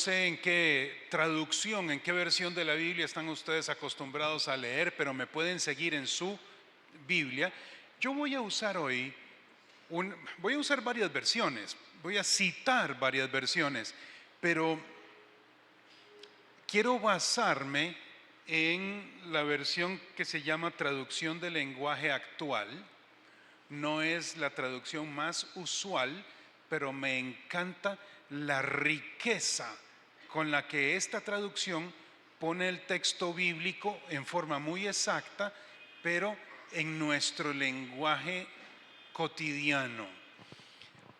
sé en qué traducción, en qué versión de la Biblia están ustedes acostumbrados a leer, pero me pueden seguir en su Biblia. Yo voy a usar hoy, voy a usar varias versiones, voy a citar varias versiones, pero quiero basarme en la versión que se llama traducción del lenguaje actual. No es la traducción más usual, pero me encanta la riqueza con la que esta traducción pone el texto bíblico en forma muy exacta, pero en nuestro lenguaje cotidiano.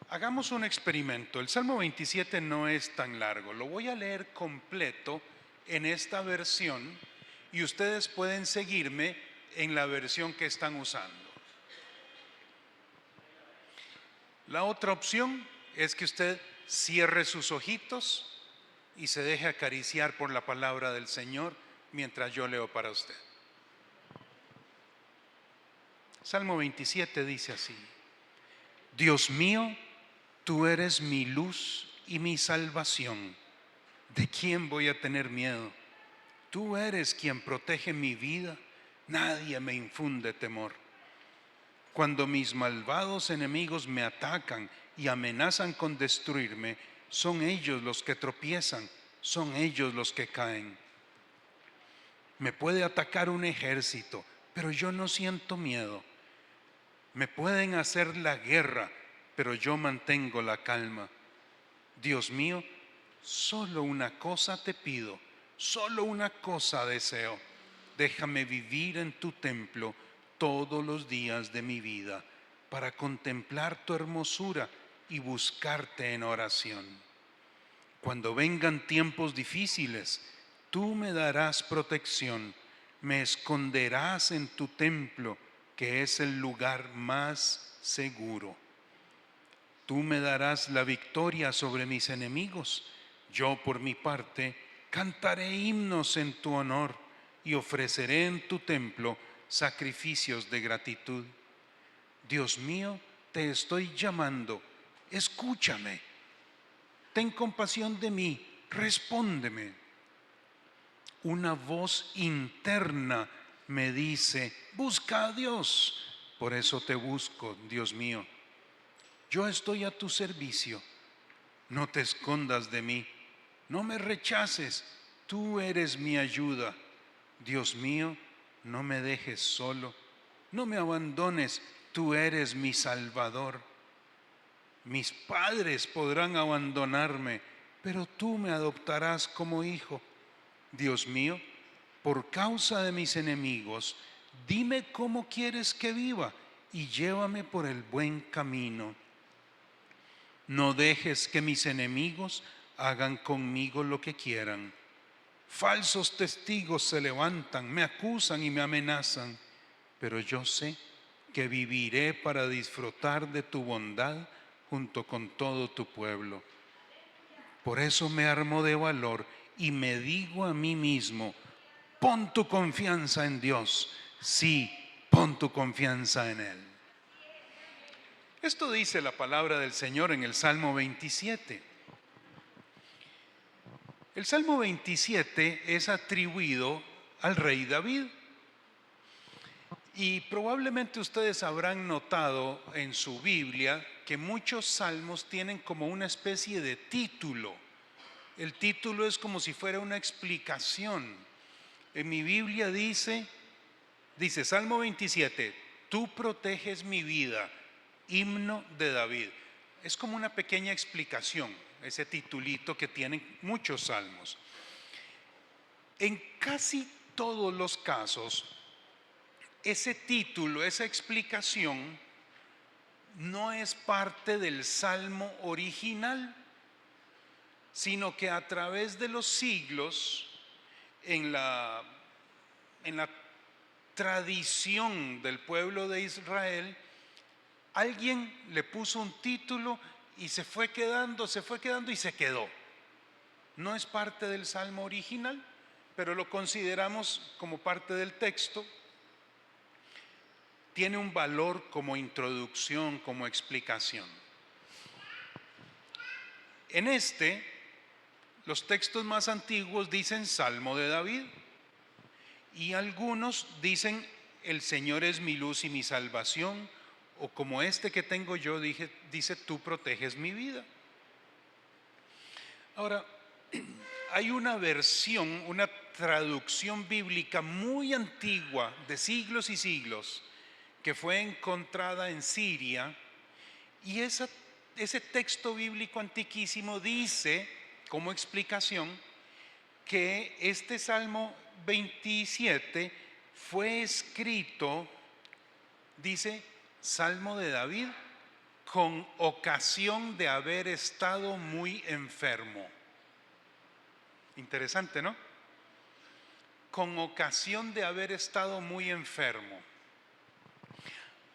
Hagamos un experimento. El Salmo 27 no es tan largo. Lo voy a leer completo en esta versión y ustedes pueden seguirme en la versión que están usando. La otra opción es que usted cierre sus ojitos y se deje acariciar por la palabra del Señor mientras yo leo para usted. Salmo 27 dice así: Dios mío, tú eres mi luz y mi salvación. ¿De quién voy a tener miedo? Tú eres quien protege mi vida. Nadie me infunde temor. Cuando mis malvados enemigos me atacan y amenazan con destruirme, son ellos los que tropiezan, son ellos los que caen. Me puede atacar un ejército, pero yo no siento miedo. Me pueden hacer la guerra, pero yo mantengo la calma. Dios mío, solo una cosa te pido, solo una cosa deseo. Déjame vivir en tu templo todos los días de mi vida, para contemplar tu hermosura y buscarte en oración. Cuando vengan tiempos difíciles, tú me darás protección, me esconderás en tu templo, que es el lugar más seguro. Tú me darás la victoria sobre mis enemigos. Yo, por mi parte, cantaré himnos en tu honor y ofreceré en tu templo sacrificios de gratitud. Dios mío, te estoy llamando, escúchame. Ten compasión de mí, respóndeme. Una voz interna me dice: busca a Dios. Por eso te busco, Dios mío. Yo estoy a tu servicio. No te escondas de mí. No me rechaces. Tú eres mi ayuda. Dios mío, no me dejes solo. No me abandones. Tú eres mi Salvador. Mis padres podrán abandonarme, pero tú me adoptarás como hijo. Dios mío, por causa de mis enemigos, dime cómo quieres que viva y llévame por el buen camino. No dejes que mis enemigos hagan conmigo lo que quieran. Falsos testigos se levantan, me acusan y me amenazan, pero yo sé que viviré para disfrutar de tu bondad junto con todo tu pueblo. Por eso me armo de valor y me digo a mí mismo: pon tu confianza en Dios. Sí, pon tu confianza en Él. Esto dice la palabra del Señor en el Salmo 27. El Salmo 27 es atribuido al rey David. Y probablemente ustedes habrán notado en su Biblia que muchos salmos tienen como una especie de título. El título es como si fuera una explicación. En mi Biblia dice Salmo 27, tú proteges mi vida, himno de David. Es como una pequeña explicación, ese titulito que tienen muchos salmos. En casi todos los casos, ese título, esa explicación, no es parte del salmo original, sino que a través de los siglos, en la tradición del pueblo de Israel, alguien le puso un título y se fue quedando y se quedó. No es parte del salmo original, pero lo consideramos como parte del texto. Tiene un valor como introducción, como explicación. En este Los textos más antiguos dicen Salmo de David y algunos dicen el Señor es mi luz y mi salvación, o como este que tengo yo dice tú proteges mi vida. Ahora, hay una versión, una traducción bíblica muy antigua de siglos y siglos que fue encontrada en Siria y ese texto bíblico antiquísimo dice como explicación que este Salmo 27 fue escrito, dice, Salmo de David, con ocasión de haber estado muy enfermo. Interesante, ¿no? Con ocasión de haber estado muy enfermo.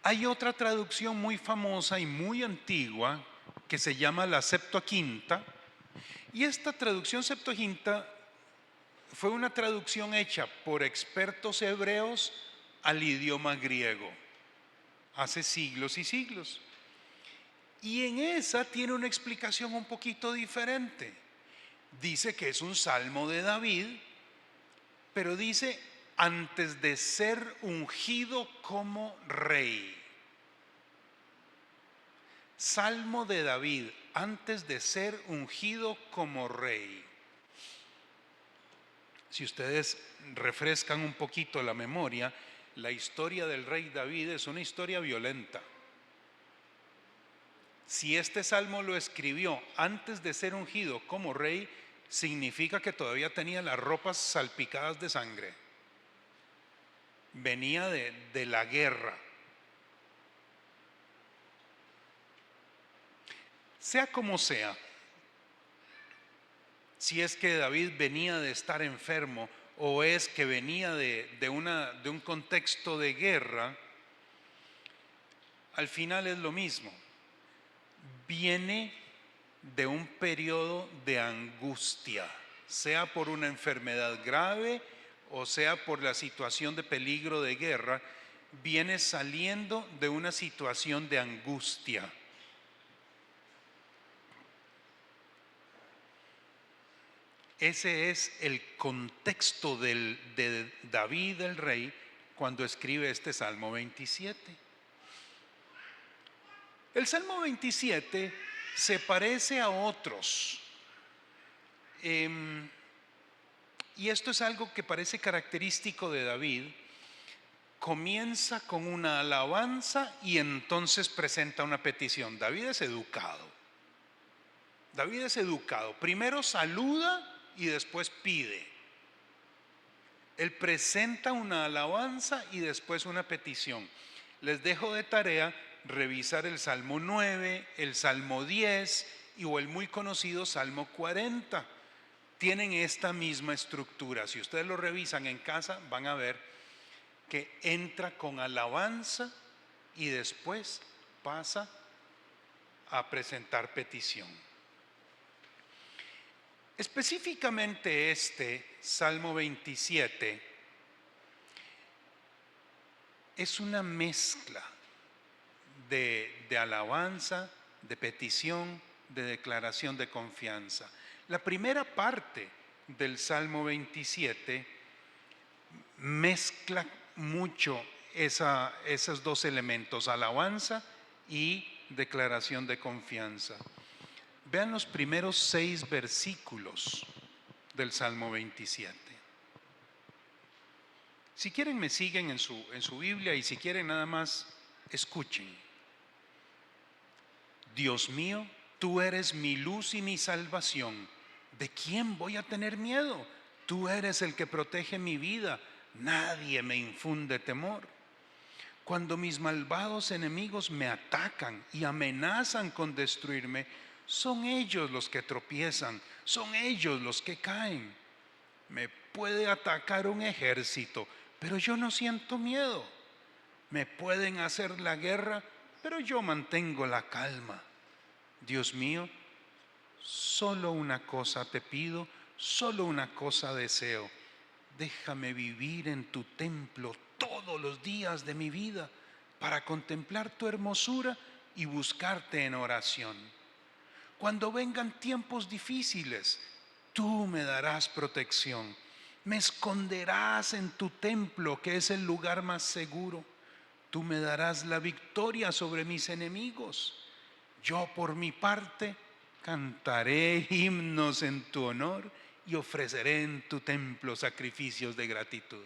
Hay otra traducción muy famosa y muy antigua que se llama la Septuaginta, y esta traducción Septuaginta fue una traducción hecha por expertos hebreos al idioma griego hace siglos y siglos. Y en esa tiene una explicación un poquito diferente. Dice que es un salmo de David, pero dice antes de ser ungido como rey. Salmo de David antes de ser ungido como rey. Si ustedes refrescan un poquito la memoria, la historia del rey David es una historia violenta. Si este salmo lo escribió antes de ser ungido como rey, significa que todavía tenía las ropas salpicadas de sangre. Venía de la guerra. Sea como sea, si es que David venía de estar enfermo o es que venía de un contexto de guerra, al final es lo mismo. Viene de un periodo de angustia, sea por una enfermedad grave o sea por la situación de peligro de guerra, viene saliendo de una situación de angustia. Ese es el contexto de David el rey cuando escribe este Salmo 27. El Salmo 27 se parece a otros. Y esto es algo que parece característico de David. Comienza con una alabanza y entonces presenta una petición. David es educado. David es educado. Primero saluda y después pide. Él presenta una alabanza y después una petición. Les dejo de tarea revisar el Salmo 9, el Salmo 10 o el muy conocido Salmo 40. Tienen esta misma estructura. Si ustedes lo revisan en casa, van a ver que entra con alabanza y después pasa a presentar petición. Específicamente este Salmo 27 es una mezcla de alabanza, de petición, de declaración de confianza. La primera parte del Salmo 27 mezcla mucho esos dos elementos, alabanza y declaración de confianza. Vean los primeros 6 versículos del Salmo 27. Si quieren me siguen en su Biblia y si quieren nada más escuchen. Dios mío, tú eres mi luz y mi salvación. ¿De quién voy a tener miedo? Tú eres el que protege mi vida. Nadie me infunde temor. Cuando mis malvados enemigos me atacan y amenazan con destruirme, son ellos los que tropiezan, son ellos los que caen. Me puede atacar un ejército, pero yo no siento miedo. Me pueden hacer la guerra, pero yo mantengo la calma. Dios mío, solo una cosa te pido, solo una cosa deseo. Déjame vivir en tu templo todos los días de mi vida para contemplar tu hermosura y buscarte en oración. Cuando vengan tiempos difíciles, tú me darás protección. Me esconderás en tu templo, que es el lugar más seguro. Tú me darás la victoria sobre mis enemigos. Yo por mi parte cantaré himnos en tu honor y ofreceré en tu templo sacrificios de gratitud.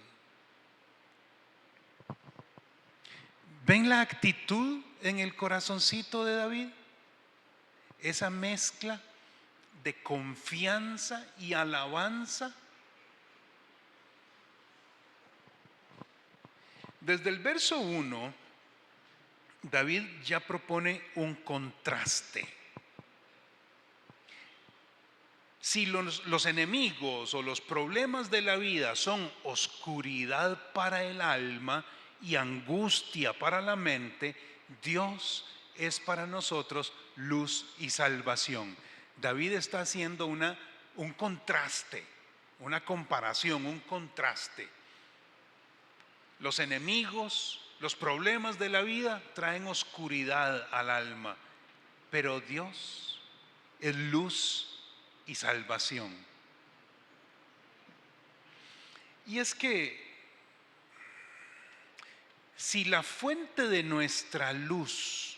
¿Ven la actitud en el corazoncito de David? Esa mezcla de confianza y alabanza. Desde el verso 1, David ya propone un contraste. Si los enemigos o los problemas de la vida son oscuridad para el alma y angustia para la mente, Dios es para nosotros luz y salvación. David está haciendo un contraste, una comparación, un contraste. Los enemigos, los problemas de la vida traen oscuridad al alma, pero Dios es luz y salvación. Y es que si la fuente de nuestra luz,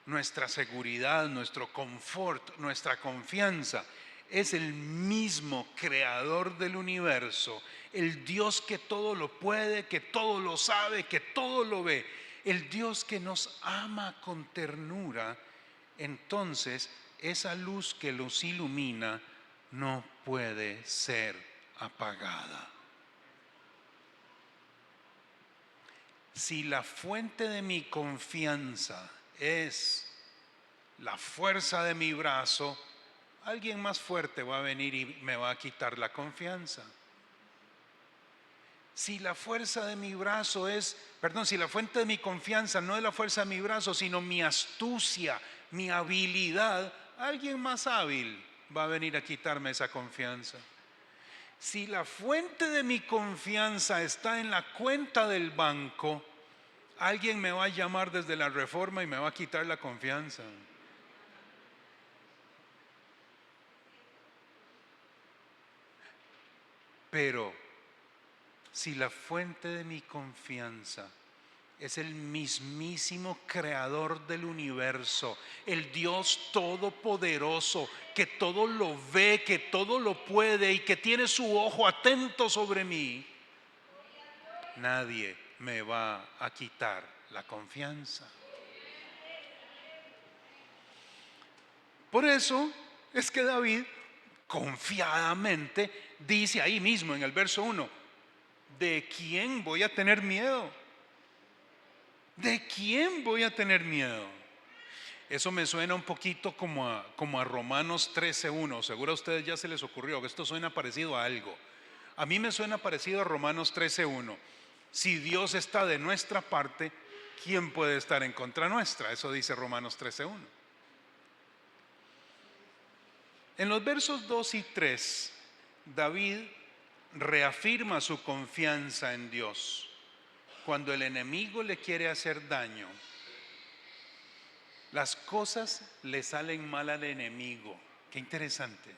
nuestra seguridad, nuestro confort, nuestra confianza es el mismo creador del universo, el Dios que todo lo puede, que todo lo sabe, que todo lo ve, el Dios que nos ama con ternura, entonces esa luz que los ilumina no puede ser apagada. Si la fuente de mi confianza es la fuerza de mi brazo, alguien más fuerte va a venir y me va a quitar la confianza. Si la fuerza de mi brazo si la fuente de mi confianza no es la fuerza de mi brazo, sino mi astucia, mi habilidad, alguien más hábil va a venir a quitarme esa confianza. Si la fuente de mi confianza está en la cuenta del banco, alguien me va a llamar desde la Reforma y me va a quitar la confianza. Pero si la fuente de mi confianza es el mismísimo creador del universo, el Dios todopoderoso, que todo lo ve, que todo lo puede y que tiene su ojo atento sobre mí, nadie me va a quitar la confianza. Por eso es que David confiadamente dice ahí mismo en el verso 1, ¿de quién voy a tener miedo? ¿De quién voy a tener miedo? Eso me suena un poquito como a Romanos 13:1. Seguro a ustedes ya se les ocurrió que esto suena parecido a algo. A mí me suena parecido a Romanos 13:1. Si Dios está de nuestra parte, ¿quién puede estar en contra nuestra? Eso dice Romanos 13:1. En los versos 2 y 3, David reafirma su confianza en Dios. Cuando el enemigo le quiere hacer daño, las cosas le salen mal al enemigo. Qué interesante.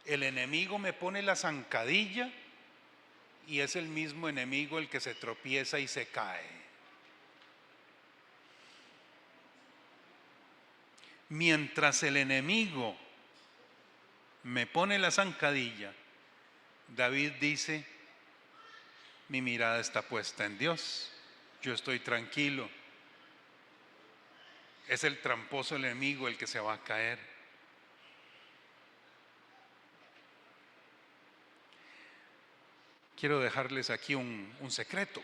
El enemigo me pone la zancadilla y es el mismo enemigo el que se tropieza y se cae. Mientras el enemigo me pone la zancadilla, David dice, mi mirada está puesta en Dios, yo estoy tranquilo. Es el tramposo enemigo el que se va a caer. Quiero dejarles aquí un secreto.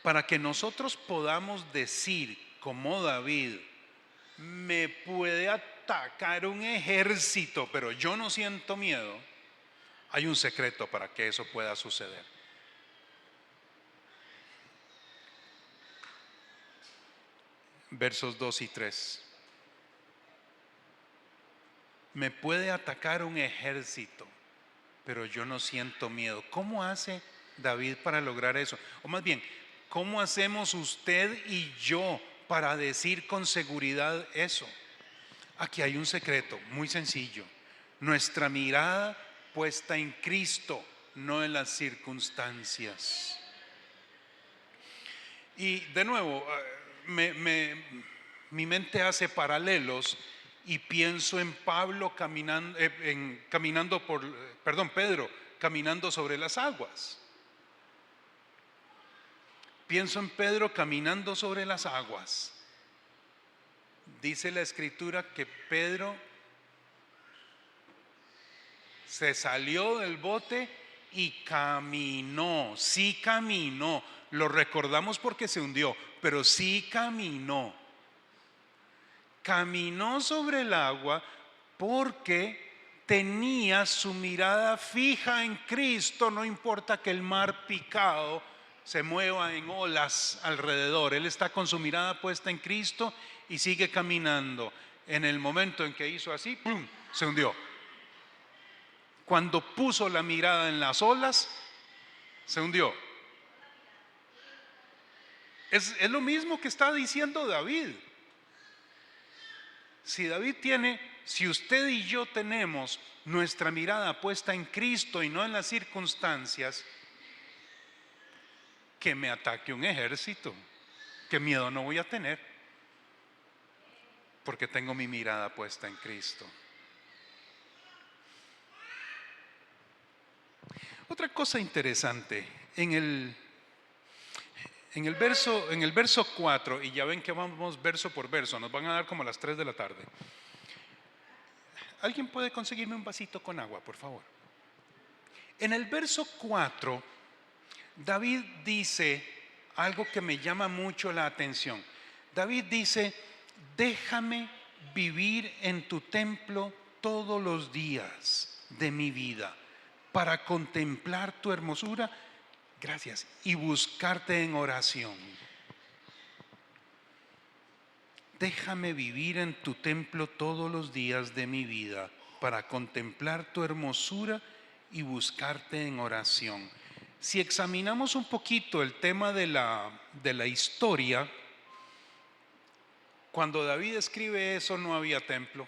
Para que nosotros podamos decir como David, me puede atacar un ejército, pero yo no siento miedo, hay un secreto para que eso pueda suceder. Versos 2 y 3. Me puede atacar un ejército, pero yo no siento miedo. ¿Cómo hace David para lograr eso? O más bien, ¿cómo hacemos usted y yo para decir con seguridad eso? Aquí hay un secreto muy sencillo. nuestra mirada puesta en Cristo, no en las circunstancias. Y de nuevo, mi mente hace paralelos y pienso en Pedro caminando sobre las aguas. Pienso en Pedro caminando sobre las aguas. Dice la escritura que Pedro se salió del bote y caminó. Sí caminó. Lo recordamos porque se hundió, pero sí caminó. Caminó sobre el agua porque tenía su mirada fija en Cristo. No importa que el mar picado se mueva en olas alrededor. Él está con su mirada puesta en Cristo y sigue caminando. En el momento en que hizo así, ¡pum!, se hundió. Cuando puso la mirada en las olas, se hundió. Es lo mismo que está diciendo David. Si usted y yo tenemos nuestra mirada puesta en Cristo y no en las circunstancias, que me ataque un ejército, ¿qué miedo no voy a tener? Porque tengo mi mirada puesta en Cristo. Otra cosa interesante, en el verso 4, y ya ven que vamos verso por verso, nos van a dar como a las 3 de la tarde. ¿Alguien puede conseguirme un vasito con agua, por favor? En el verso 4, David dice algo que me llama mucho la atención. David dice: déjame vivir en tu templo todos los días de mi vida para contemplar tu hermosura, gracias, y buscarte en oración. Déjame vivir en tu templo todos los días de mi vida para contemplar tu hermosura y buscarte en oración. Si examinamos un poquito el tema de la historia, cuando David escribe eso no había templo.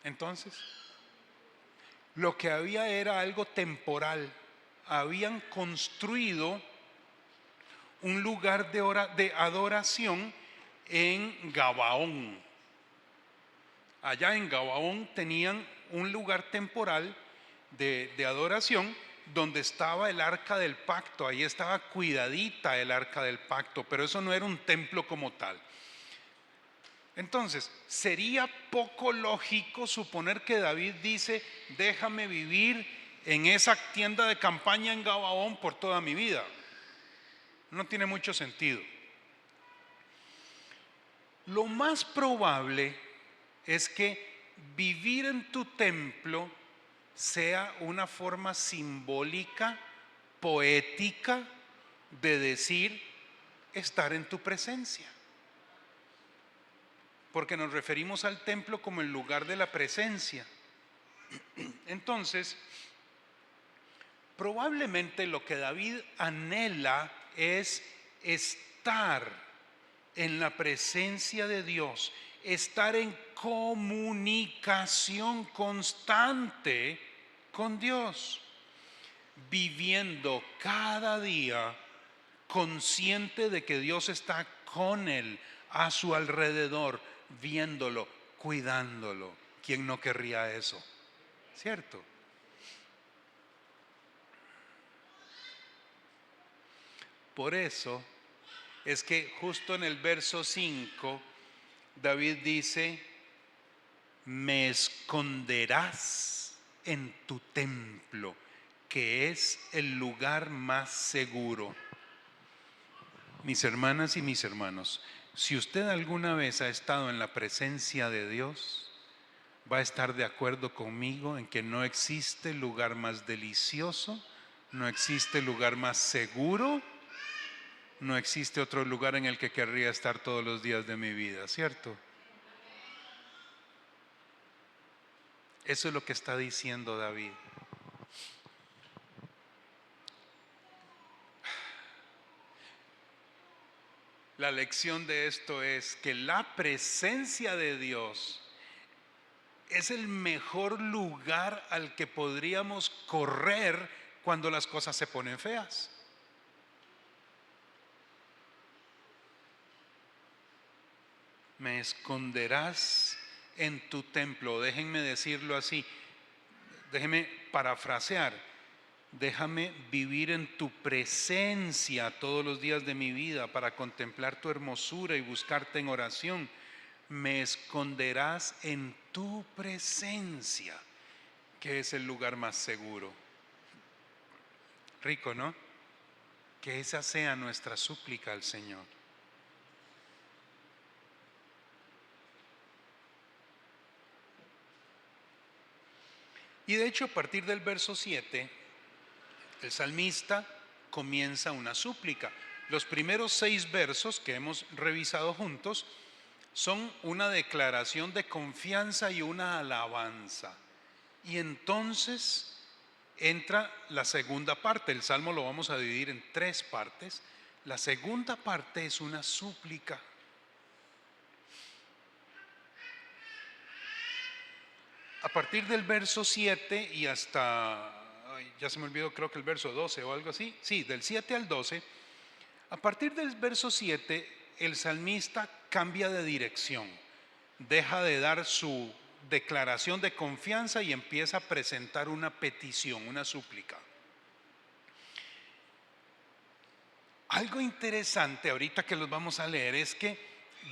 Entonces, lo que había era algo temporal. Habían construido un lugar de adoración en Gabaón. Allá en Gabaón tenían un lugar temporal de adoración donde estaba el arca del pacto. Ahí estaba cuidadita el arca del pacto, pero eso no era un templo como tal. Entonces, sería poco lógico suponer que David dice: déjame vivir en esa tienda de campaña en Gabaón por toda mi vida. No tiene mucho sentido. Lo más probable es que vivir en tu templo sea una forma simbólica, poética, de decir estar en tu presencia. Porque nos referimos al templo como el lugar de la presencia. Entonces, probablemente lo que David anhela es estar en la presencia de Dios, estar en comunicación constante con Dios, viviendo cada día consciente de que Dios está con él, a su alrededor, viéndolo, cuidándolo. ¿Quién no querría eso? ¿Cierto? Por eso es que justo en el verso 5 David dice: me esconderás en tu templo, que es el lugar más seguro. Mis hermanas y mis hermanos, si usted alguna vez ha estado en la presencia de Dios, va a estar de acuerdo conmigo en que no existe lugar más delicioso, no existe lugar más seguro, no existe otro lugar en el que querría estar todos los días de mi vida, ¿cierto? Eso es lo que está diciendo David. La lección de esto es que la presencia de Dios es el mejor lugar al que podríamos correr cuando las cosas se ponen feas. Me esconderás en tu templo. Déjenme decirlo así, déjenme parafrasear. Déjame vivir en tu presencia todos los días de mi vida para contemplar tu hermosura y buscarte en oración. Me esconderás en tu presencia, que es el lugar más seguro. Rico, ¿no? Que esa sea nuestra súplica al Señor. Y de hecho, a partir del verso 7, el salmista comienza una súplica. Los primeros 6 versos que hemos revisado juntos son una declaración de confianza y una alabanza. Y entonces entra la segunda parte. El salmo lo vamos a dividir en 3 partes. La segunda parte es una súplica. A partir del verso 7 y hasta, ya se me olvidó, creo que el verso 12 o algo así. Sí, del 7 al 12. A partir del verso 7, el salmista cambia de dirección. Deja de dar su declaración de confianza y empieza a presentar una petición, una súplica. Algo interesante ahorita que los vamos a leer es que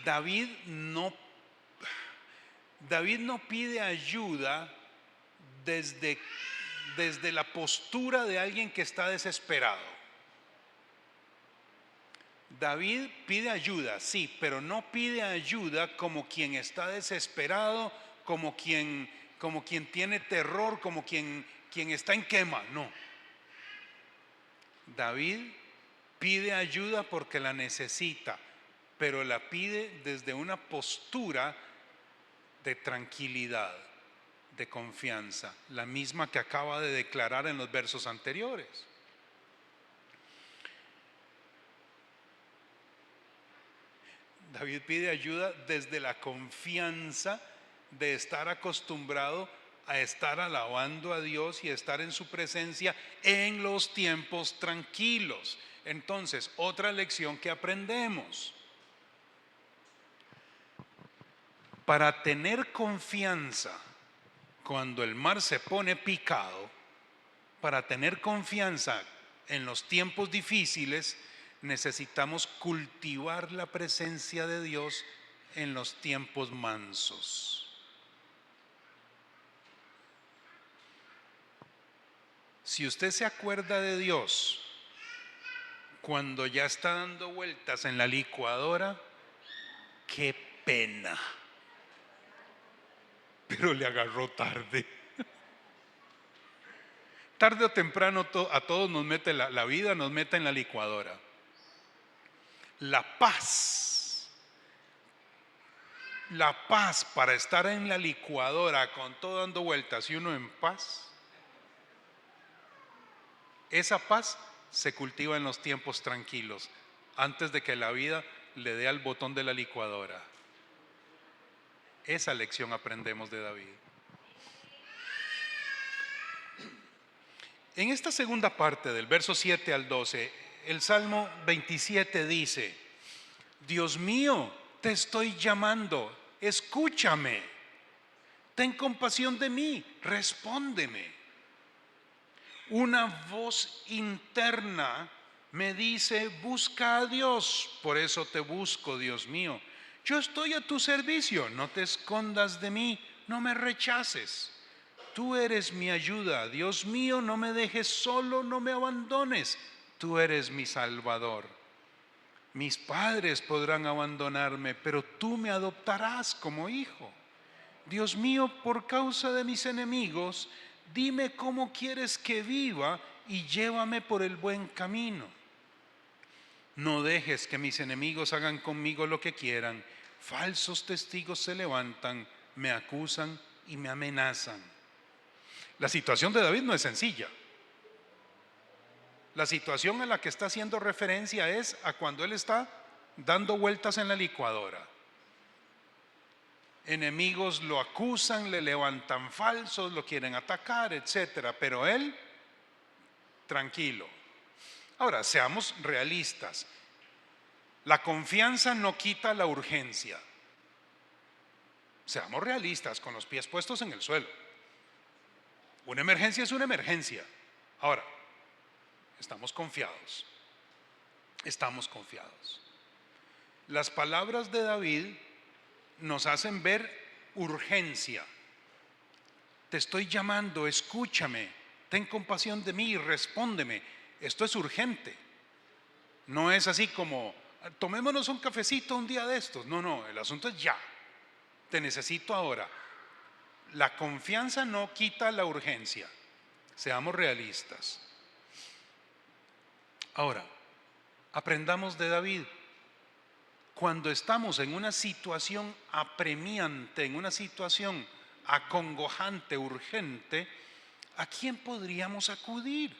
David no pide ayuda desde la postura de alguien que está desesperado. David pide ayuda, sí, pero no pide ayuda como quien está desesperado, como quien tiene terror, como quien está en quema, no. David pide ayuda porque la necesita, pero la pide desde una postura de tranquilidad, de confianza, la misma que acaba de declarar en los versos anteriores. David pide ayuda desde la confianza de estar acostumbrado a estar alabando a Dios y estar en su presencia en los tiempos tranquilos. Entonces, otra lección que aprendemos: para tener confianza cuando el mar se pone picado, para tener confianza en los tiempos difíciles, necesitamos cultivar la presencia de Dios en los tiempos mansos. Si usted se acuerda de Dios cuando ya está dando vueltas en la licuadora, qué pena, pero le agarró tarde. Tarde o temprano a todos nos mete la vida, nos mete en la licuadora. La paz para estar en la licuadora con todo dando vueltas y uno en paz, esa paz se cultiva en los tiempos tranquilos, antes de que la vida le dé al botón de la licuadora. Esa lección aprendemos de David. En esta segunda parte del verso 7 al 12, el Salmo 27 dice: Dios mío, te estoy llamando, escúchame, ten compasión de mí, respóndeme. Una voz interna me dice: busca a Dios, por eso te busco, Dios mío. Yo estoy a tu servicio, no te escondas de mí, no me rechaces. Tú eres mi ayuda, Dios mío, no me dejes solo, no me abandones. Tú eres mi Salvador. Mis padres podrán abandonarme, pero tú me adoptarás como hijo. Dios mío, por causa de mis enemigos, dime cómo quieres que viva y llévame por el buen camino. No dejes que mis enemigos hagan conmigo lo que quieran. Falsos testigos se levantan, me acusan y me amenazan. La situación de David no es sencilla. La situación a la que está haciendo referencia es a cuando él está dando vueltas en la licuadora. Enemigos lo acusan, le levantan falsos, lo quieren atacar, etcétera, pero él tranquilo. Ahora, seamos realistas. La confianza no quita la urgencia. Seamos realistas, con los pies puestos en el suelo. Una emergencia es una emergencia. Ahora, estamos confiados. Estamos confiados. Las palabras de David nos hacen ver urgencia. Te estoy llamando, escúchame, ten compasión de mí y respóndeme. Esto es urgente. No es así como, tomémonos un cafecito un día de estos. No, no, el asunto es ya. Te necesito ahora. La confianza no quita la urgencia. Seamos realistas. Ahora, aprendamos de David. Cuando estamos en una situación apremiante, en una situación acongojante, urgente, ¿a quién podríamos acudir?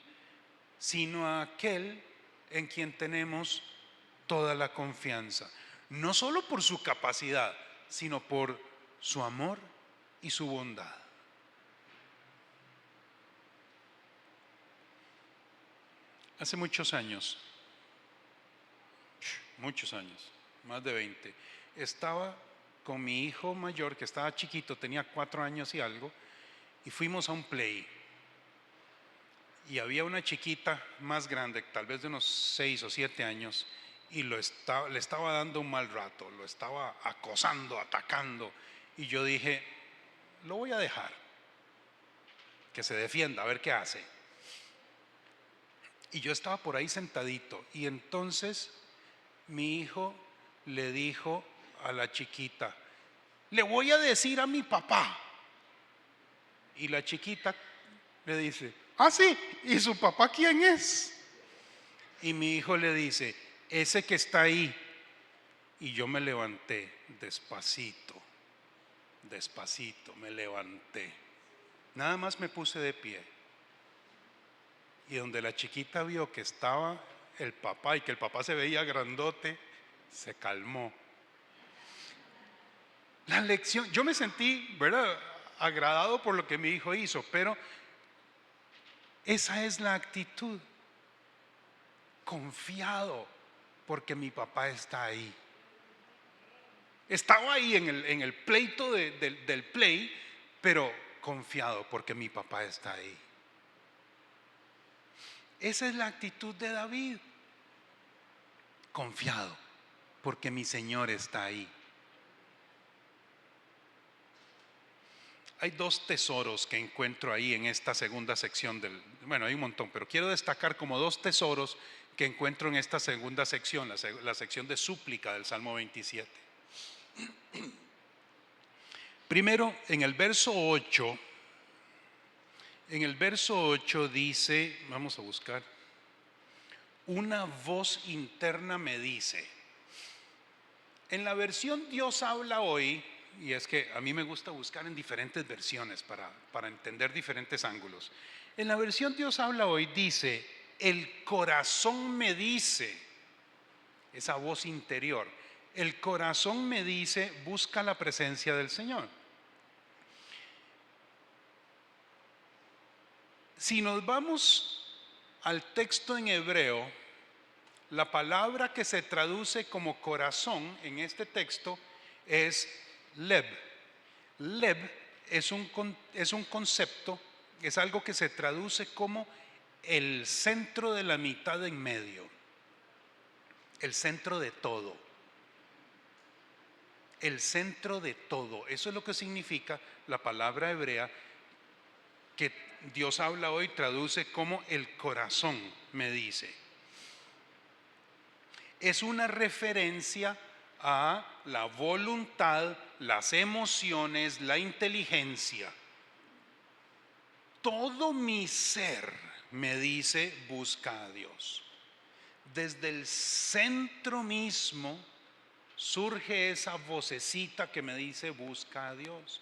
Sino a aquel en quien tenemos toda la confianza. No solo por su capacidad, sino por su amor y su bondad. Hace muchos años, más de 20, estaba con mi hijo mayor, que estaba chiquito, tenía 4 años y algo, y fuimos a un play. Y había una chiquita más grande, tal vez de unos 6 o 7 años, y le estaba dando un mal rato, lo estaba acosando, atacando. Y yo dije, lo voy a dejar, que se defienda, a ver qué hace. Y yo estaba por ahí sentadito, y entonces mi hijo le dijo a la chiquita, le voy a decir a mi papá. Y la chiquita le dice, ah, sí, ¿y su papá quién es? Y mi hijo le dice, ese que está ahí. Y yo me levanté despacito, me levanté. Nada más me puse de pie. Y donde la chiquita vio que estaba el papá y que el papá se veía grandote, se calmó. La lección, yo me sentí, ¿verdad?, agradado por lo que mi hijo hizo, pero esa es la actitud. Confiado porque mi papá está ahí. Estaba ahí en el pleito del play, pero confiado porque mi papá está ahí. Esa es la actitud de David. Confiado porque mi Señor está ahí. Hay 2 tesoros que encuentro ahí en esta segunda sección bueno, hay un montón, pero quiero destacar como 2 tesoros que encuentro en esta segunda sección, la sección de súplica del Salmo 27. Primero, en el verso 8 dice, vamos a buscar, una voz interna me dice. En la versión Dios habla hoy, y es que a mí me gusta buscar en diferentes versiones para entender diferentes ángulos. En la versión Dios habla hoy dice, el corazón me dice, esa voz interior, el corazón me dice, busca la presencia del Señor. Si nos vamos al texto en hebreo, la palabra que se traduce como corazón en este texto es leb. Leb es un concepto, es algo que se traduce como el centro de la mitad en medio, el centro de todo. El centro de todo, eso es lo que significa la palabra hebrea que Dios habla hoy, traduce como el corazón me dice. Es una referencia a la voluntad, las emociones, la inteligencia. Todo mi ser me dice busca a Dios. Desde el centro mismo surge esa vocecita que me dice busca a Dios.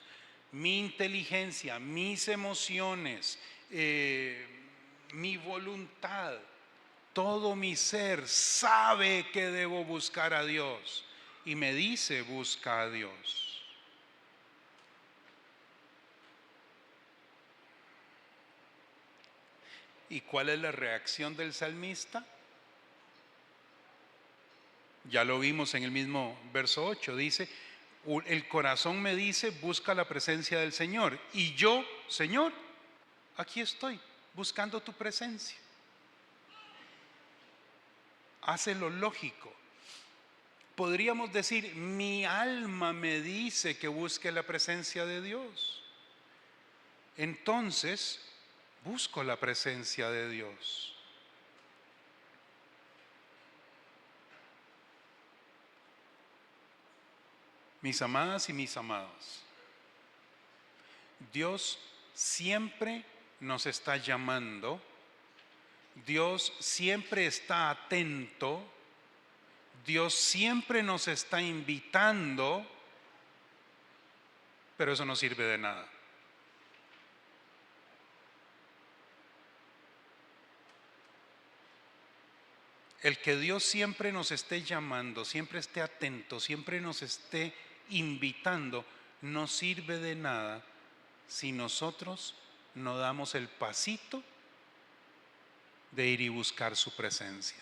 Mi inteligencia, mis emociones, mi voluntad Todo mi ser sabe que debo buscar a Dios y me dice, busca a Dios. ¿Y cuál es la reacción del salmista? Ya lo vimos en el mismo verso 8, dice, el corazón me dice, busca la presencia del Señor. Y yo, Señor, aquí estoy, buscando tu presencia. Hace lo lógico. Podríamos decir, mi alma me dice que busque la presencia de Dios. Entonces, busco la presencia de Dios. Mis amadas y mis amados, Dios siempre nos está llamando, Dios siempre está atento, Dios siempre nos está invitando, pero eso no sirve de nada. El que Dios siempre nos esté llamando, siempre esté atento, siempre nos esté invitando, no sirve de nada si nosotros no damos el pasito de ir y buscar su presencia.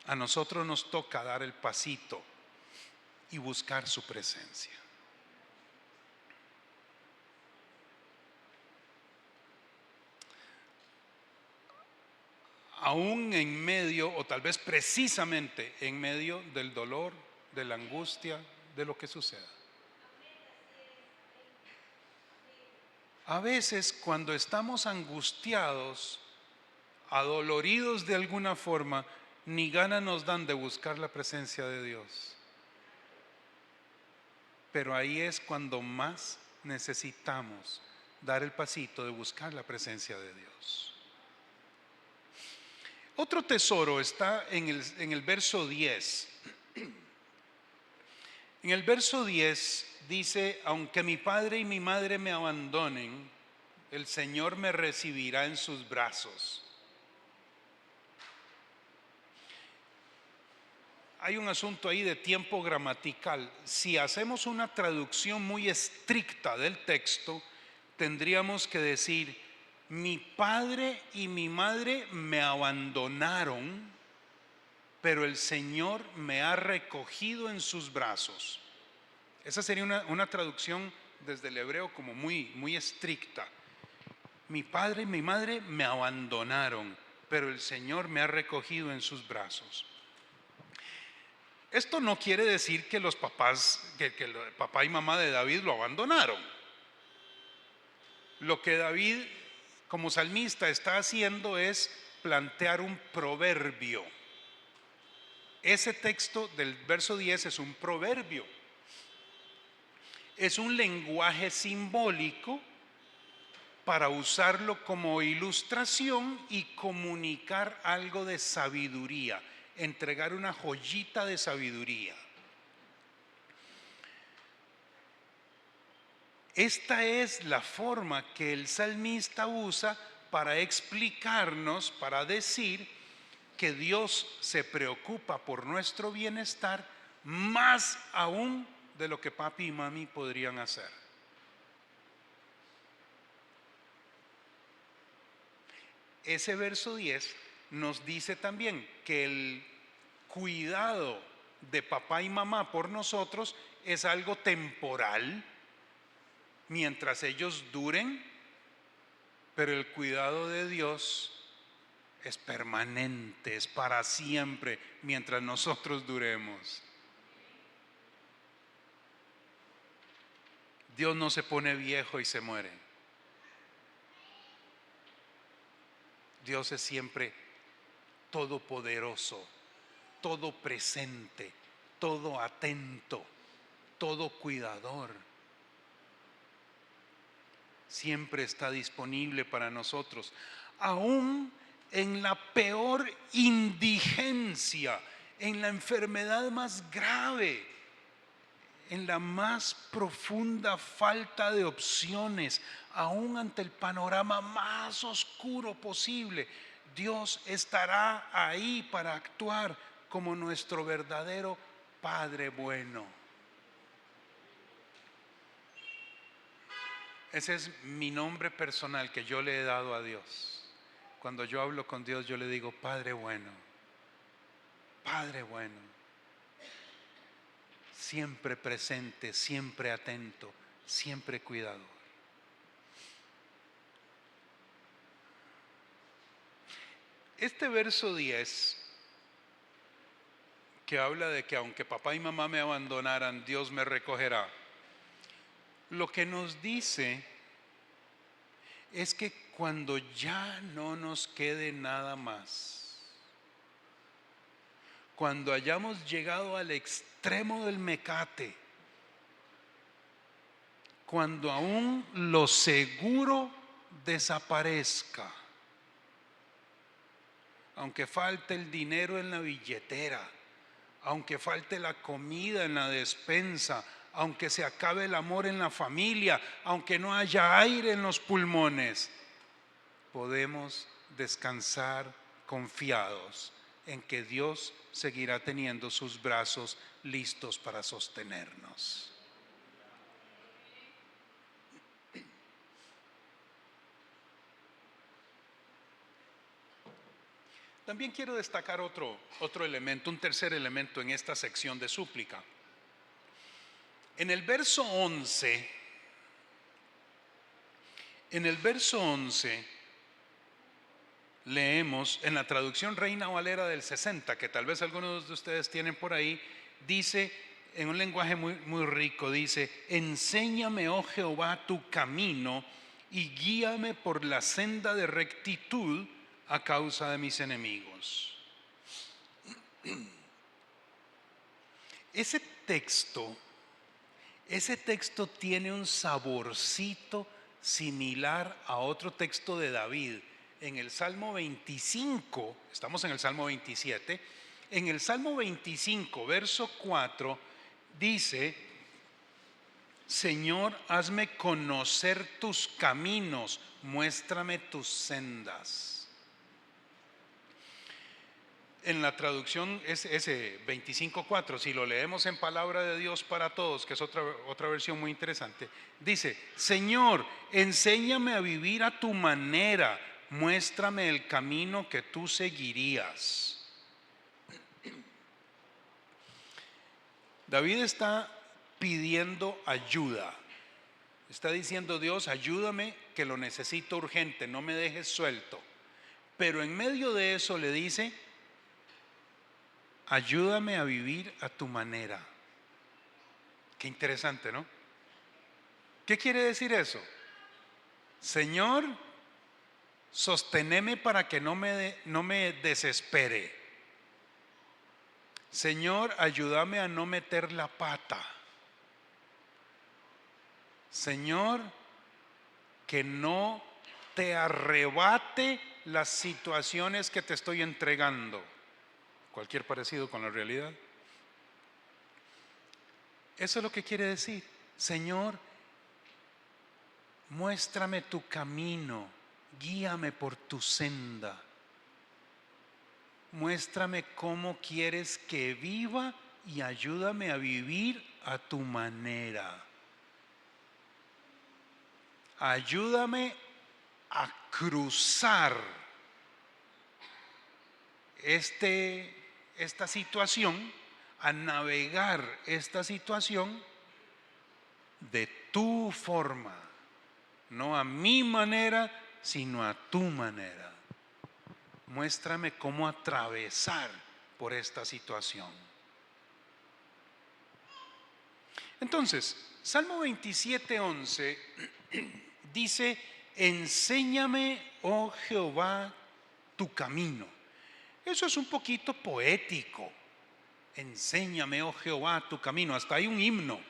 A nosotros nos toca dar el pasito y buscar su presencia. Aún en medio, o tal vez precisamente en medio del dolor, de la angustia, de lo que suceda. A veces cuando estamos angustiados, adoloridos de alguna forma, ni ganas nos dan de buscar la presencia de Dios. Pero ahí es cuando más necesitamos dar el pasito de buscar la presencia de Dios. Otro tesoro está en el verso 10. En el verso 10 dice, aunque mi padre y mi madre me abandonen, el Señor me recibirá en sus brazos. Hay un asunto ahí de tiempo gramatical. Si hacemos una traducción muy estricta del texto, tendríamos que decir, mi padre y mi madre me abandonaron, pero el Señor me ha recogido en sus brazos. Esa sería una traducción desde el hebreo como muy estricta. Mi padre y mi madre me abandonaron, pero el Señor me ha recogido en sus brazos. Esto no quiere decir que los papás, que el papá y mamá de David lo abandonaron. Lo que David como salmista está haciendo es plantear un proverbio. Ese texto del verso 10 es un proverbio. Es un lenguaje simbólico para usarlo como ilustración y comunicar algo de sabiduría, entregar una joyita de sabiduría. Esta es la forma que el salmista usa para explicarnos, para decir que Dios se preocupa por nuestro bienestar más aún de lo que papi y mami podrían hacer. Ese verso 10 nos dice también que el cuidado de papá y mamá por nosotros es algo temporal mientras ellos duren, pero el cuidado de Dios es permanente, es para siempre mientras nosotros duremos. Dios no se pone viejo y se muere. Dios es siempre todopoderoso, todo presente, todo atento, todo cuidador. Siempre está disponible para nosotros, aún en la peor indigencia, en la enfermedad más grave, en la más profunda falta de opciones, aún ante el panorama más oscuro posible, Dios estará ahí para actuar como nuestro verdadero Padre bueno. Ese es mi nombre personal que yo le he dado a Dios. Cuando yo hablo con Dios, yo le digo, Padre bueno, Padre bueno, siempre presente, siempre atento, siempre cuidador. Este verso 10, que habla de que aunque papá y mamá me abandonaran, Dios me recogerá, lo que nos dice es que cuando ya no nos quede nada más, cuando hayamos llegado al extremo del mecate, cuando aún lo seguro desaparezca, aunque falte el dinero en la billetera, aunque falte la comida en la despensa, aunque se acabe el amor en la familia, aunque no haya aire en los pulmones, podemos descansar confiados en que Dios seguirá teniendo sus brazos listos para sostenernos. También quiero destacar otro elemento, un tercer elemento en esta sección de súplica. En el verso 11, leemos en la traducción Reina Valera del 60, que tal vez algunos de ustedes tienen por ahí, dice en un lenguaje muy rico, dice: enséñame, oh Jehová, tu camino y guíame por la senda de rectitud a causa de mis enemigos. Ese texto tiene un saborcito similar a otro texto de David. En el Salmo 25, estamos en el Salmo 27, en el Salmo 25, verso 4, dice: Señor, hazme conocer tus caminos, muéstrame tus sendas. En la traducción es ese 25:4, si lo leemos en Palabra de Dios para Todos, que es otra versión muy interesante, dice: Señor, enséñame a vivir a tu manera, muéstrame el camino que tú seguirías. David está pidiendo ayuda, está diciendo: Dios, ayúdame, que lo necesito urgente, no me dejes suelto. Pero en medio de eso le dice: ayúdame a vivir a tu manera. Qué interesante, ¿no? ¿Qué quiere decir eso? Señor, sosténeme para que no me desespere. Señor, ayúdame a no meter la pata. Señor, que no te arrebate las situaciones que te estoy entregando. Cualquier parecido con la realidad. Eso es lo que quiere decir. Señor, muéstrame tu camino, guíame por tu senda. Muéstrame cómo quieres que viva y ayúdame a vivir a tu manera. Ayúdame a cruzar esta situación, a navegar esta situación de tu forma, no a mi manera, sino a tu manera. Muéstrame cómo atravesar por esta situación. Entonces, Salmo 27:11 dice: enséñame, oh Jehová, tu camino. Eso es un poquito poético. Enséñame, oh Jehová, tu camino. Hasta hay un himno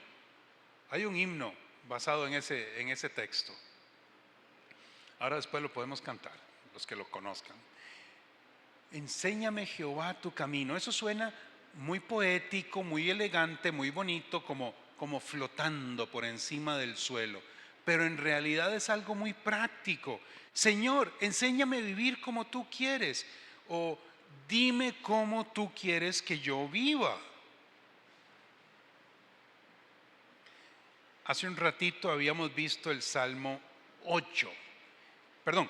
basado en ese texto. Ahora después lo podemos cantar, los que lo conozcan. Enséñame, Jehová, tu camino. Eso suena muy poético, muy elegante, muy bonito, como flotando por encima del suelo. Pero en realidad es algo muy práctico. Señor, enséñame a vivir como tú quieres. O dime cómo tú quieres que yo viva. Hace un ratito habíamos visto el Salmo 8, perdón,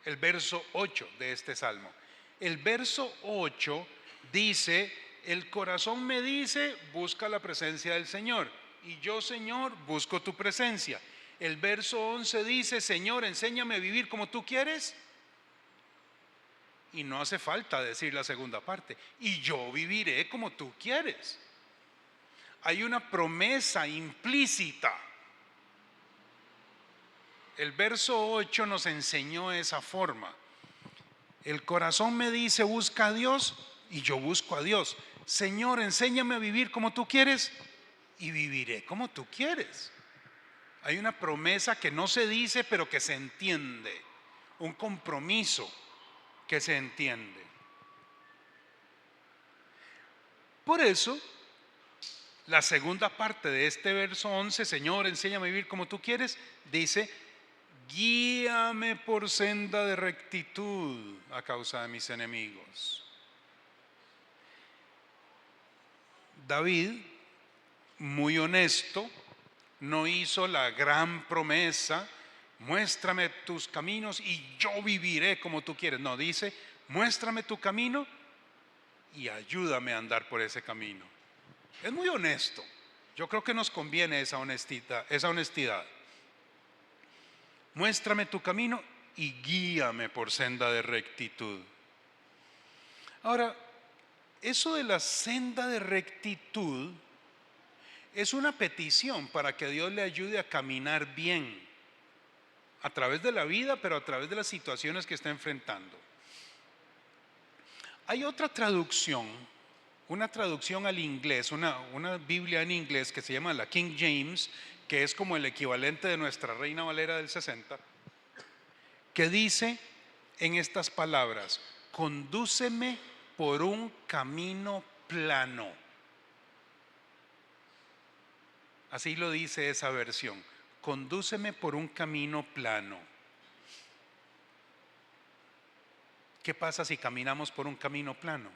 el verso 8 de este Salmo. El verso 8 dice, el corazón me dice, busca la presencia del Señor. Y yo, Señor, busco tu presencia. El verso 11 dice, Señor, enséñame a vivir como tú quieres. Y no hace falta decir la segunda parte. Y yo viviré como tú quieres. Hay una promesa implícita. El verso 8 nos enseñó esa forma. El corazón me dice, busca a Dios, y yo busco a Dios. Señor, enséñame a vivir como tú quieres, y viviré como tú quieres. Hay una promesa que no se dice, pero que se entiende. Un compromiso que se entiende. Por eso, la segunda parte de este verso 11, Señor, enséñame a vivir como tú quieres, dice, guíame por senda de rectitud a causa de mis enemigos. David, muy honesto, no hizo la gran promesa, muéstrame tus caminos y yo viviré como tú quieres. No, dice, muéstrame tu camino y ayúdame a andar por ese camino. Es muy honesto. Yo creo que nos conviene esa honestidad. Muéstrame tu camino y guíame por senda de rectitud. Ahora, eso de la senda de rectitud es una petición para que Dios le ayude a caminar bien a través de la vida, pero a través de las situaciones que está enfrentando. Hay otra traducción, una traducción al inglés, una Biblia en inglés que se llama la King James, que es como el equivalente de nuestra Reina Valera del 60, que dice en estas palabras, condúceme por un camino plano. Así lo dice esa versión, condúceme por un camino plano. ¿Qué pasa si caminamos por un camino plano?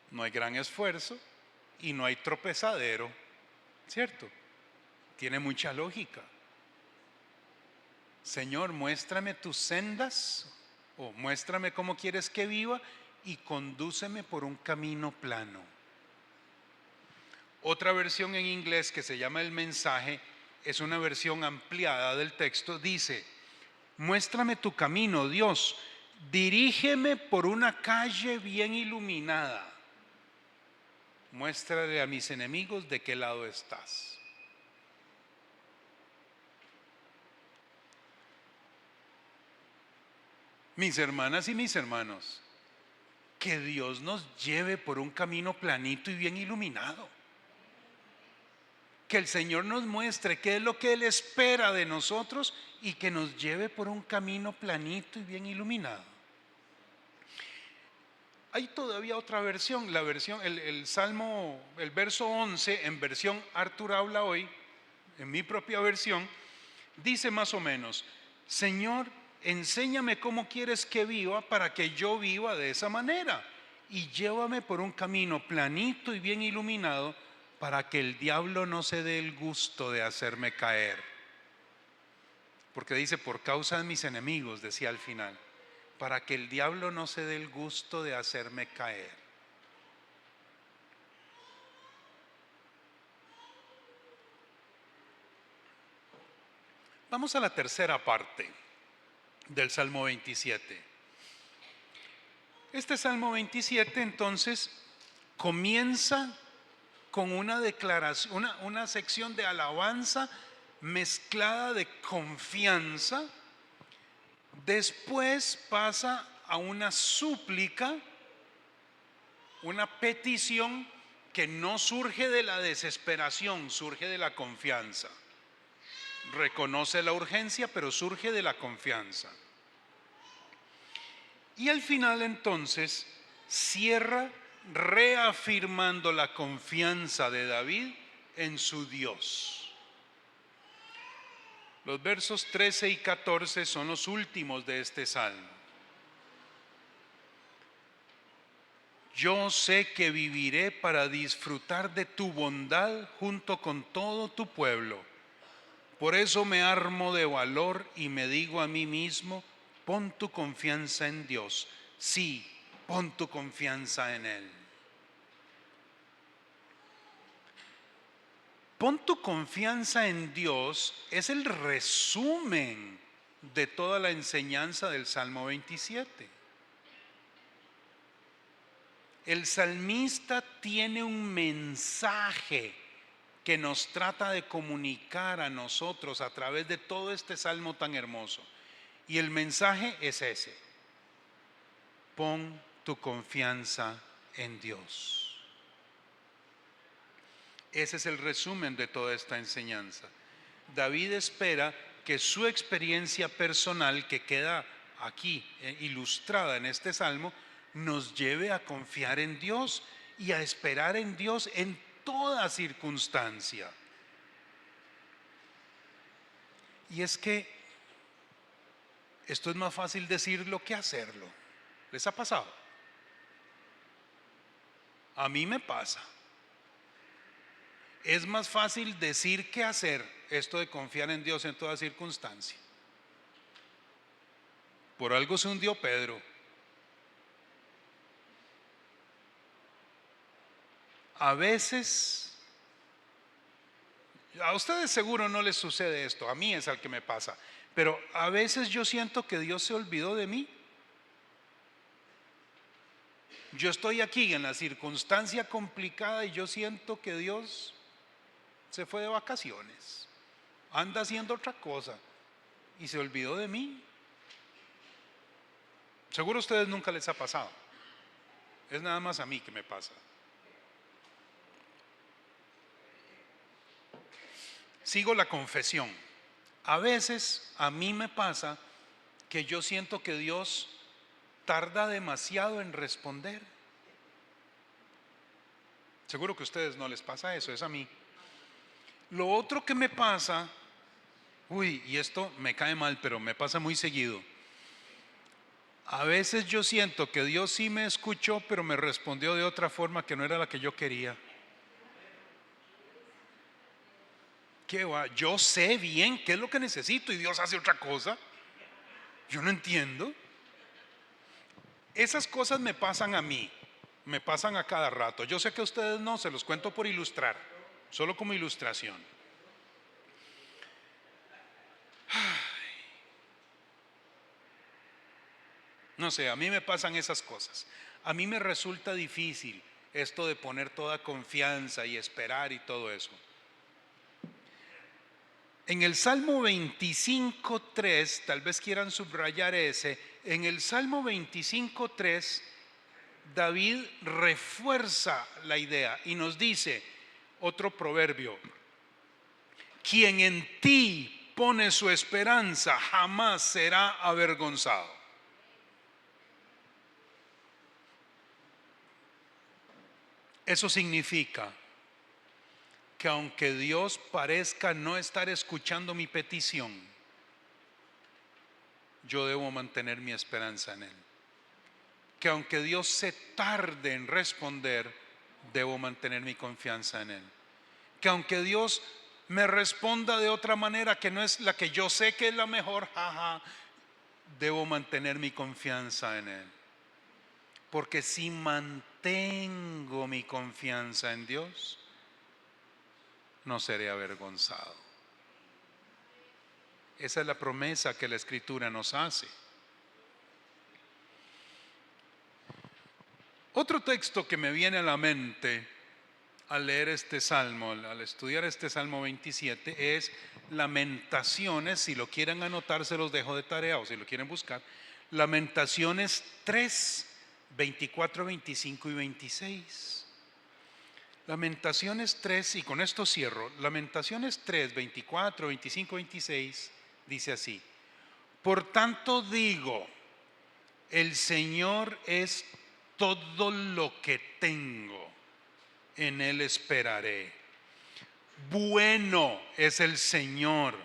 No hay gran esfuerzo y no hay tropezadero, ¿cierto? Tiene mucha lógica. Señor, muéstrame tus sendas o muéstrame cómo quieres que viva y condúceme por un camino plano. Otra versión en inglés que se llama El Mensaje es una versión ampliada del texto. Dice, muéstrame tu camino, Dios, dirígeme por una calle bien iluminada. Muéstrale a mis enemigos de qué lado estás. Mis hermanas y mis hermanos, que Dios nos lleve por un camino planito y bien iluminado. Que el Señor nos muestre qué es lo que Él espera de nosotros y que nos lleve por un camino planito y bien iluminado. Hay todavía otra versión, el Salmo, el verso 11 en versión Artur habla hoy, en mi propia versión, dice más o menos, Señor, enséñame cómo quieres que viva para que yo viva de esa manera y llévame por un camino planito y bien iluminado para que el diablo no se dé el gusto de hacerme caer. Porque dice, por causa de mis enemigos, decía al final, para que el diablo no se dé el gusto de hacerme caer. Vamos a la tercera parte del Salmo 27. Este Salmo 27 entonces comienza con una declaración, una sección de alabanza mezclada de confianza. Después pasa a una súplica, una petición que no surge de la desesperación, surge de la confianza. Reconoce la urgencia, pero surge de la confianza. Y al final entonces cierra reafirmando la confianza de David en su Dios. Los versos 13 y 14 son los últimos de este salmo. Yo sé que viviré para disfrutar de tu bondad junto con todo tu pueblo. Por eso me armo de valor y me digo a mí mismo, pon tu confianza en Dios. Sí, pon tu confianza en Él. Pon tu confianza en Dios es el resumen de toda la enseñanza del Salmo 27. El salmista tiene un mensaje que nos trata de comunicar a nosotros a través de todo este salmo tan hermoso. Y el mensaje es ese: pon tu confianza en Dios. Ese es el resumen de toda esta enseñanza. David espera que su experiencia personal, que queda aquí ilustrada en este salmo, nos lleve a confiar en Dios y a esperar en Dios en toda circunstancia. Y es que esto es más fácil decirlo que hacerlo. ¿Les ha pasado? A mí me pasa. Es más fácil decir que hacer esto de confiar en Dios en toda circunstancia. Por algo se hundió Pedro. A veces, a ustedes seguro no les sucede esto, a mí es al que me pasa, pero a veces yo siento que Dios se olvidó de mí. Yo estoy aquí en la circunstancia complicada y yo siento que Dios se fue de vacaciones, anda haciendo otra cosa y se olvidó de mí. Seguro a ustedes nunca les ha pasado, es nada más a mí que me pasa. Sigo la confesión. A veces a mí me pasa que yo siento que Dios tarda demasiado en responder. Seguro que a ustedes no les pasa eso, es a mí. Lo otro que me pasa, y esto me cae mal, pero me pasa muy seguido. A veces yo siento que Dios sí me escuchó, pero me respondió de otra forma que no era la que yo quería. ¿Qué va? Yo sé bien qué es lo que necesito y Dios hace otra cosa. Yo no entiendo. Esas cosas me pasan a mí, me pasan a cada rato. Yo sé que a ustedes no, se los cuento por ilustrar, solo como ilustración. No sé, a mí me pasan esas cosas. A mí me resulta difícil esto de poner toda confianza y esperar y todo eso. En el Salmo 25:3, tal vez quieran subrayar ese, en el Salmo 25:3, David refuerza la idea y nos dice otro proverbio: quien en ti pone su esperanza jamás será avergonzado. Eso significa que aunque Dios parezca no estar escuchando mi petición, yo debo mantener mi esperanza en Él. Que aunque Dios se tarde en responder, debo mantener mi confianza en Él. Que aunque Dios me responda de otra manera que no es la que yo sé que es la mejor, debo mantener mi confianza en Él. Porque si mantengo mi confianza en Dios, no seré avergonzado. Esa es la promesa que la Escritura nos hace. Otro texto que me viene a la mente al leer este salmo, al estudiar este Salmo 27, es Lamentaciones. Si lo quieren anotar, se los dejo de tarea, o si lo quieren buscar, Lamentaciones 3, 24, 25 y 26. Lamentaciones 3, y con esto cierro. Lamentaciones 3, 24, 25, 26 dice así: por tanto digo, el Señor es todo lo que tengo, en Él esperaré. Bueno es el Señor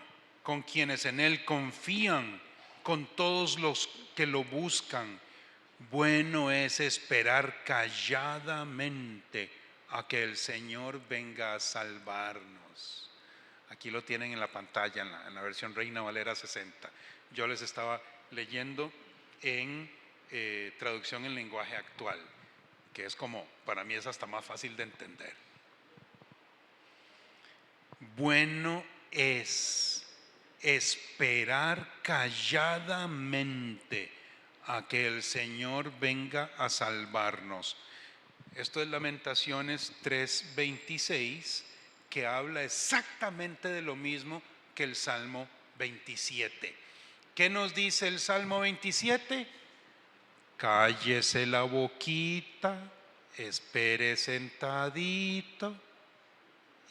con quienes en Él confían, con todos los que lo buscan. Bueno es esperar calladamente a que el Señor venga a salvarnos. Aquí lo tienen en la pantalla, en la versión Reina Valera 60. Yo les estaba leyendo en traducción en lenguaje actual, que es como, para mí es hasta más fácil de entender. Bueno es esperar calladamente a que el Señor venga a salvarnos. Esto es Lamentaciones 3:26, que habla exactamente de lo mismo que el Salmo 27. ¿Qué nos dice el Salmo 27? Cállese la boquita, espere sentadito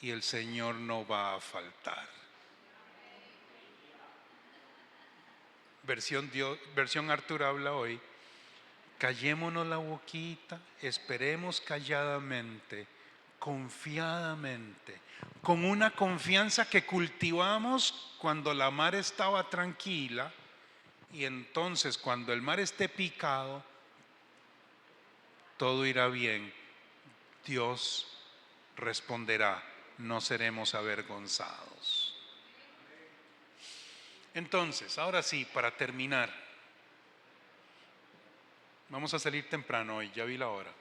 y el Señor no va a faltar. Versión Arthur habla hoy: callémonos la boquita, esperemos calladamente, confiadamente, con una confianza que cultivamos cuando la mar estaba tranquila, y entonces cuando el mar esté picado, todo irá bien. Dios responderá, no seremos avergonzados. Entonces, ahora sí, para terminar, vamos a salir temprano hoy, ya vi la hora.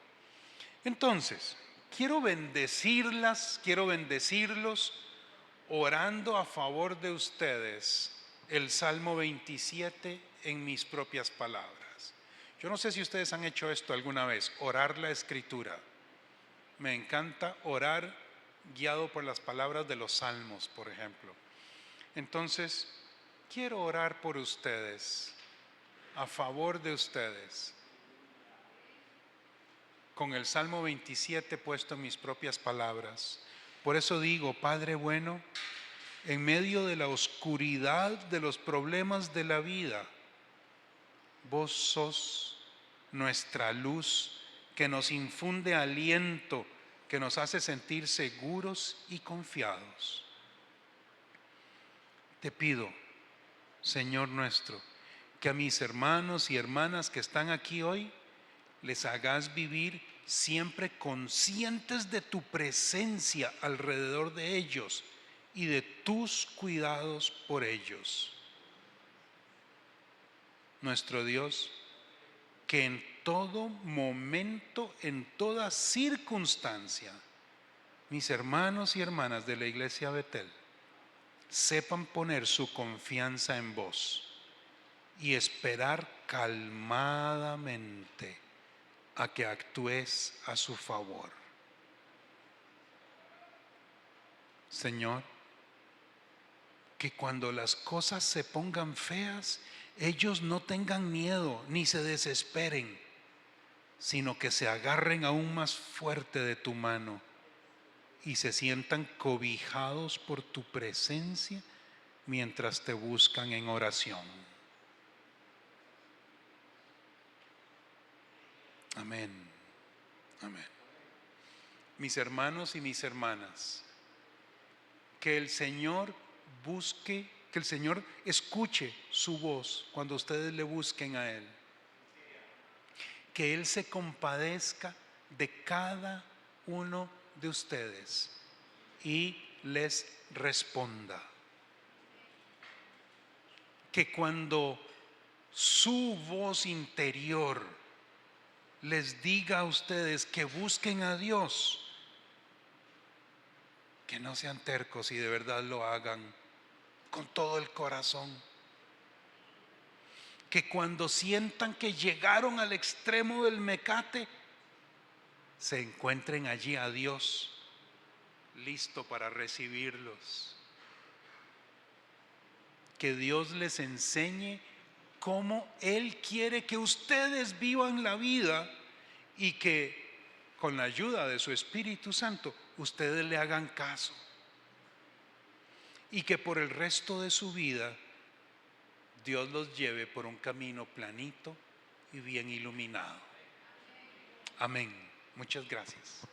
Entonces, quiero bendecirlas, quiero bendecirlos orando a favor de ustedes el Salmo 27 en mis propias palabras. Yo no sé si ustedes han hecho esto alguna vez, orar la Escritura. Me encanta orar guiado por las palabras de los salmos, por ejemplo. Entonces, quiero orar por ustedes, a favor de ustedes, con el Salmo 27 puesto en mis propias palabras. Por eso digo, Padre bueno, en medio de la oscuridad de los problemas de la vida, vos sos nuestra luz que nos infunde aliento, que nos hace sentir seguros y confiados. Te pido, Señor nuestro, que a mis hermanos y hermanas que están aquí hoy les hagas vivir siempre conscientes de tu presencia alrededor de ellos y de tus cuidados por ellos. Nuestro Dios, que en todo momento, en toda circunstancia, mis hermanos y hermanas de la Iglesia Betel sepan poner su confianza en vos y esperar calmadamente a que actúes a su favor. Señor, que cuando las cosas se pongan feas, ellos no tengan miedo ni se desesperen, sino que se agarren aún más fuerte de tu mano y se sientan cobijados por tu presencia mientras te buscan en oración. Amén. Amén. Mis hermanos y mis hermanas, que el Señor busque, que el Señor escuche su voz cuando ustedes le busquen a Él. Que Él se compadezca de cada uno de ustedes y les responda. Que cuando su voz interior les diga a ustedes que busquen a Dios, que no sean tercos y de verdad lo hagan con todo el corazón. Que cuando sientan que llegaron al extremo del mecate, se encuentren allí a Dios, listo para recibirlos. Que Dios les enseñe cómo Él quiere que ustedes vivan la vida y que con la ayuda de su Espíritu Santo ustedes le hagan caso. Y que por el resto de su vida Dios los lleve por un camino planito y bien iluminado. Amén. Muchas gracias.